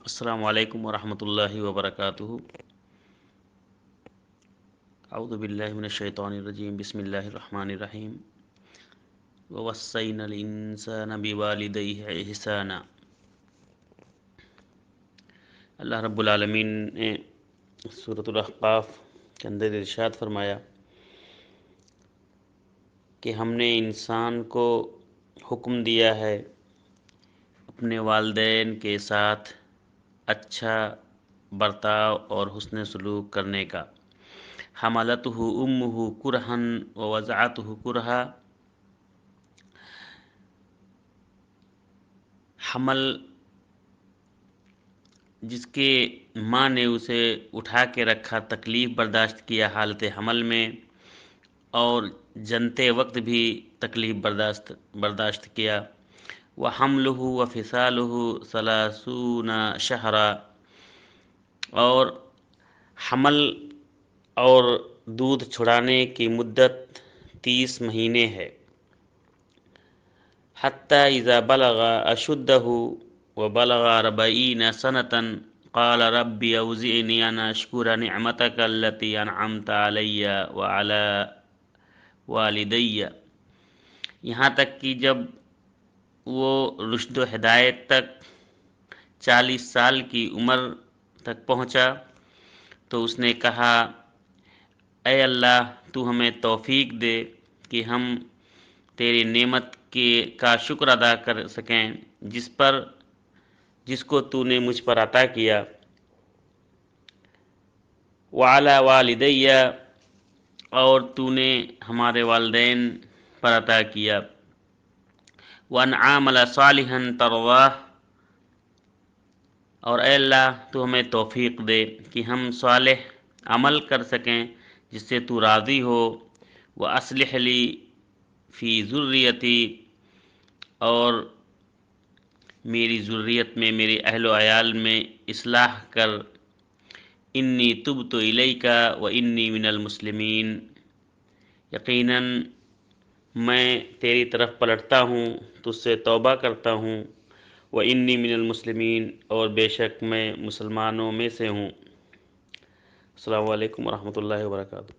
السلام علیکم ورحمۃ اللہ وبرکاتہ۔ اعوذ باللہ من الشیطان الرجیم، بسم اللہ الرحمن الرحیم۔ ووصینا الانسان بوالدیہ احسانا۔ اللہ رب العالمین نے سورۃ الاحقاف کے اندر ارشاد فرمایا کہ ہم نے انسان کو حکم دیا ہے اپنے والدین کے ساتھ اچھا برتاؤ اور حسن سلوک کرنے کا۔ حملتہ امہ کرہا ووضعتہ کرہا۔ حمل جس کے ماں نے اسے اٹھا کے رکھا، تکلیف برداشت کیا حالت حمل میں، اور جنتے وقت بھی تکلیف برداشت کیا۔ وحملہ وفصالہ ثلاثون شہرا۔ اور حمل اور دودھ چھڑانے کی مدت 30 مہینے ہے۔ حتی اذا بلغ اشدہ وبلغ 40 سنة قال رب اوزعنی ان اشکر نعمتک التی انعمت علی وعلی والدی۔ یہاں تک کہ جب وہ رشد و ہدایت تک 40 سال کی عمر تک پہنچا تو اس نے کہا، اے اللہ تو ہمیں توفیق دے کہ ہم تیری نعمت کا شکر ادا کر سکیں جس کو تو نے مجھ پر عطا کیا۔ وعلی والدی، اور تو نے ہمارے والدین پر عطا کیا۔ وان عامل صالحا ترضاہ، اور اے اللہ تو ہمیں توفیق دے کہ ہم صالح عمل کر سکیں جس سے تو راضی ہو۔ واصلح لی فی ذریتی، اور میری ذریت میں، میرے اہل و عیال میں اصلاح کر۔ انی تبت الیک وانی من المسلمین، یقیناً میں تیری طرف پلٹتا ہوں، تجھ سے توبہ کرتا ہوں۔ وانی من المسلمین، اور بے شک میں مسلمانوں میں سے ہوں۔ السلام علیکم ورحمۃ اللہ وبرکاتہ۔